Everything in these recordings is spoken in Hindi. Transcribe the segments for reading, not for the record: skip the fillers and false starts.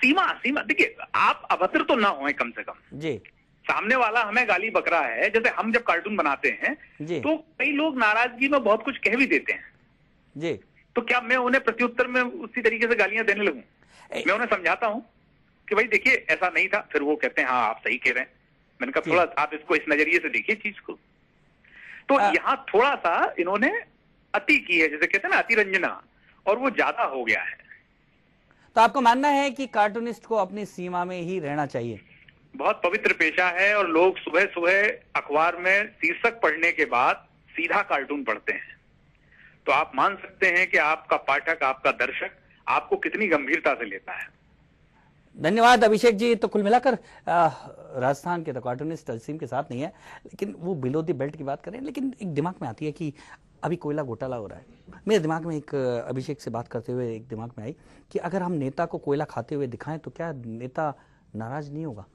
सीमा सीमा देखिए, आप अभद्र तो ना होए कम से कम जी। सामने वाला हमें गाली बक रहा है, जैसे हम जब कार्टून बनाते हैं तो कई लोग नाराजगी में बहुत कुछ कह भी देते हैं जी। तो क्या मैं उन्हें प्रत्युत्तर में उसी तरीके से गालियां देने लगूं? मैं उन्हें समझाता हूं कि भाई देखिए ऐसा नहीं था, फिर वो कहते हैं हाँ आप सही कह रहे हैं। मैंने कहा थोड़ा आप इसको इस नजरिए से देखिए चीज को। तो यहाँ थोड़ा सा इन्होंने अति की है, जैसे कहते हैं ना अतिरंजना, और वो ज्यादा हो गया है। तो आपको मानना है कि कार्टूनिस्ट को अपनी सीमा में ही रहना चाहिए? बहुत पवित्र पेशा है और लोग सुबह सुबह अखबार में शीर्षक पढ़ने के बाद सीधा कार्टून पढ़ते हैं, तो आप मान सकते हैं कि आपका पाठक, आपका दर्शक आपको कितनी गंभीरता से लेता है। धन्यवाद अभिषेक जी। तो कुल मिलाकर राजस्थान के तो कार्टूनिस्ट असीम के साथ नहीं है, लेकिन वो बिलो द बेल्ट की बात करें, लेकिन एक दिमाग में आती है कि अभी कोयला घोटाला हो रहा है। मेरे दिमाग में एक अभिषेक से बात करते हुए एक दिमाग में आई कि अगर हम नेता को कोयला खाते हुए दिखाएं तो क्या नेता नाराज नहीं होगा?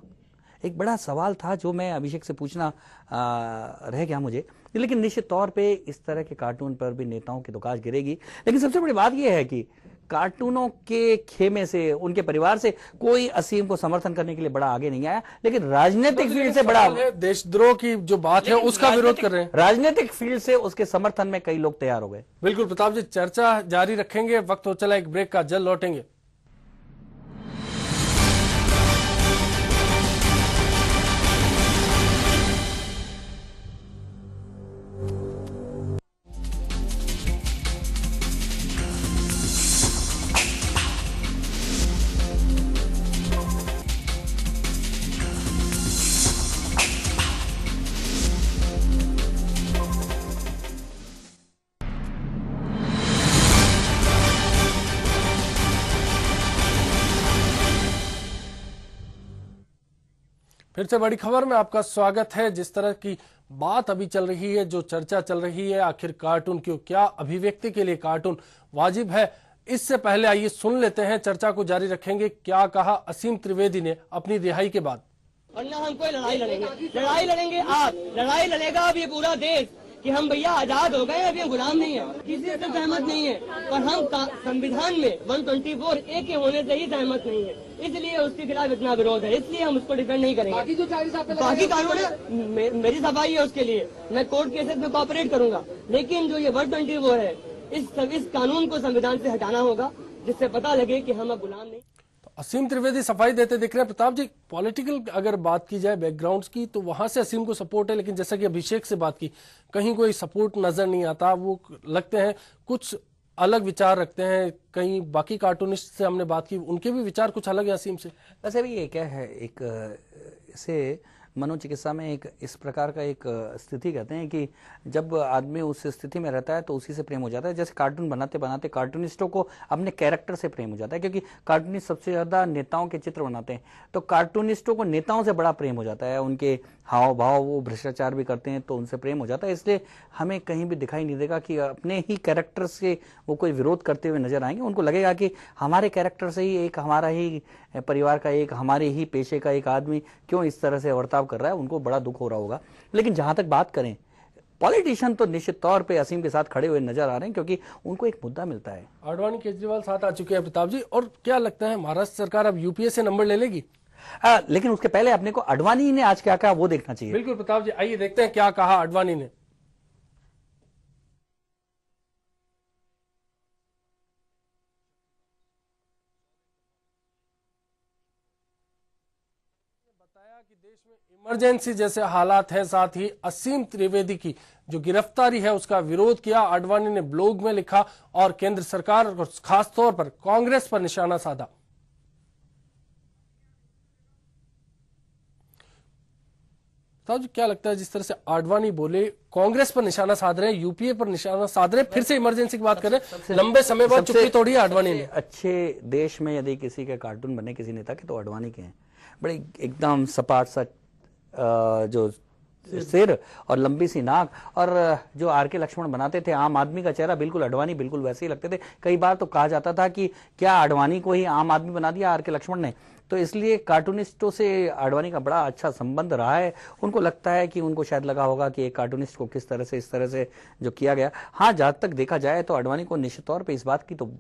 एक बड़ा सवाल था जो मैं अभिषेक से पूछना रह गया मुझे, लेकिन निश्चित तौर पे इस तरह के कार्टून पर भी नेताओं की दुकान गिरेगी। लेकिन सबसे बड़ी बात यह है कि कार्टूनों के खेमे से, उनके परिवार से कोई असीम को समर्थन करने के लिए बड़ा आगे नहीं आया, लेकिन राजनीतिक फील्ड से बड़ा देशद्रोह की जो बात है उसका विरोध कर रहे हैं। राजनीतिक फील्ड से उसके समर्थन में कई लोग तैयार हो गए। बिल्कुल प्रताप जी, चर्चा जारी रखेंगे, वक्त हो चला एक ब्रेक का, जल्द लौटेंगे। फिर से बड़ी खबर में आपका स्वागत है। जिस तरह की बात अभी चल रही है, जो चर्चा चल रही है, आखिर कार्टून क्यों, क्या अभिव्यक्ति के लिए कार्टून वाजिब है, इससे पहले आइए सुन लेते हैं, चर्चा को जारी रखेंगे। क्या कहा असीम त्रिवेदी ने अपनी रिहाई के बाद? वरना हम कोई लड़ाई लड़ेंगे, आप लड़ाई लड़ेगा अब ये पूरा देश कि हम भैया आजाद हो गए, अभी हम गुलाम नहीं है, किसी से सहमत नहीं है, पर हम संविधान में 124A के होने से ही सहमत नहीं है, इसलिए उसके खिलाफ इतना विरोध है, इसलिए हम उसको डिफेंड नहीं करेंगे। बाकी कानून है, मेरी सफाई है उसके लिए, मैं कोर्ट केसेस में कोऑपरेट करूंगा, लेकिन जो ये 124 है, इस कानून को संविधान से हटाना होगा, जिससे पता लगे कि हम अब गुलाम नहीं। असीम त्रिवेदी सफाई देते दिख रहे हैं। प्रताप जी, पॉलिटिकल अगर बात की जाए बैकग्राउंड्स की, तो वहां से असीम को सपोर्ट है, लेकिन जैसा कि अभिषेक से बात की, कहीं कोई सपोर्ट नजर नहीं आता। वो लगते हैं कुछ अलग विचार रखते हैं। कहीं बाकी कार्टूनिस्ट से हमने बात की, उनके भी विचार कुछ अलग है असीम से। वैसे भी ये क्या है, एक इसे मनोचिकित्सा में एक इस प्रकार का एक स्थिति कहते हैं कि जब आदमी उस स्थिति में रहता है तो उसी से प्रेम हो जाता है। जैसे कार्टून बनाते बनाते कार्टूनिस्टों को अपने कैरेक्टर से प्रेम हो जाता है, क्योंकि कार्टूनिस्ट सबसे ज्यादा नेताओं के चित्र बनाते हैं, तो कार्टूनिस्टों को नेताओं से बड़ा प्रेम हो जाता है। उनके हाव भाव, वो भ्रष्टाचार भी करते हैं तो उनसे प्रेम हो जाता है। इसलिए हमें कहीं भी दिखाई नहीं देगा कि अपने ही कैरेक्टर से वो कोई विरोध करते हुए नजर आएंगे। उनको लगेगा कि हमारे कैरेक्टर से ही एक, हमारा ही परिवार का एक, हमारे ही पेशे का एक आदमी क्यों इस तरह से बर्ताव कर रहा है, उनको बड़ा दुख हो रहा होगा। लेकिन जहां तक बात करें, पॉलिटिशियन तो निश्चित तौर पे असीम के साथ खड़े हुए नजर आ रहे हैं, क्योंकि उनको एक मुद्दा मिलता है। आडवाणी केजरीवाल साथ आ चुके हैं प्रताप जी, और क्या लगता है महाराष्ट्र सरकार अब यूपीए से नंबर ले लेगी? लेकिन उसके पहले अपने को आडवाणी ने आज क्या कहा वो देखना चाहिए। बिल्कुल प्रताप जी, आइए देखते हैं क्या कहा आडवाणी ने। बताया कि देश में इमरजेंसी जैसे हालात हैं, साथ ही असीम त्रिवेदी की जो गिरफ्तारी है उसका विरोध किया। आडवाणी ने ब्लॉग में लिखा और केंद्र सरकार और खास तौर पर कांग्रेस पर निशाना साधा। तो क्या लगता है, जिस तरह से आडवाणी बोले, कांग्रेस पर निशाना साध रहे हैं, यूपीए पर निशाना साध रहे हैं, फिर से इमरजेंसी की बात कर रहे हैं, लंबे समय बाद चुप्पी तोड़ी है आडवाणी ने। अच्छे देश में यदि किसी के कार्टून बने किसी नेता के, तो आडवाणी के हैं। बड़े एकदम सपाट सा जो सिर और लंबी सी नाक, और जो आर.के. लक्ष्मण बनाते थे आम आदमी का चेहरा, बिल्कुल आडवाणी बिल्कुल वैसे ही लगते थे। कई बार तो कहा जाता था कि क्या आडवाणी को ही आम आदमी बना दिया आर.के. लक्ष्मण ने। तो इसलिए कार्टूनिस्टों से आडवाणी का बड़ा अच्छा संबंध रहा है। उनको लगता है कि उनको शायद लगा होगा कि एक कार्टूनिस्ट को किस तरह से, इस तरह से जो किया गया। हाँ, जहां तक देखा जाए तो आडवाणी को निश्चित तौर पे इस बात की तो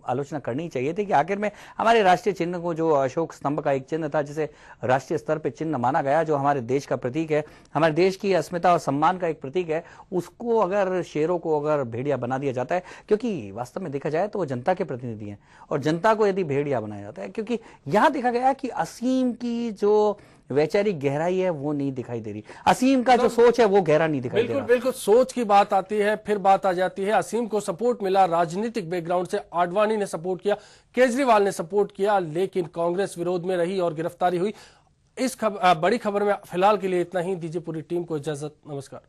आलोचना करनी चाहिए थी कि आखिर में हमारे राष्ट्रीय चिन्ह को, जो अशोक स्तंभ का एक चिन्ह था जिसे राष्ट्रीय स्तर पर चिन्ह माना गया, जो हमारे देश का प्रतीक है, हमारे देश की अस्मिता और सम्मान का एक प्रतीक है, उसको अगर शेरों को अगर भेड़िया बना दिया जाता है, क्योंकि वास्तव में देखा जाए तो वो जनता के प्रतिनिधि हैं, और जनता को यदि भेड़िया बनाया जाता है, क्योंकि यहां देखा गया कि असीम की जो वैचारिक गहराई है वो नहीं दिखाई दे रही, असीम का जो सोच है वो गहरा नहीं दिखाई दे रहा। बिल्कुल सोच की बात आती है, फिर बात आ जाती है असीम को सपोर्ट मिला राजनीतिक बैकग्राउंड से, आडवाणी ने सपोर्ट किया, केजरीवाल ने सपोर्ट किया, लेकिन कांग्रेस विरोध में रही और गिरफ्तारी हुई। इस बड़ी खबर में फिलहाल के लिए इतना ही। दीजिए पूरी टीम को इजाजत, नमस्कार।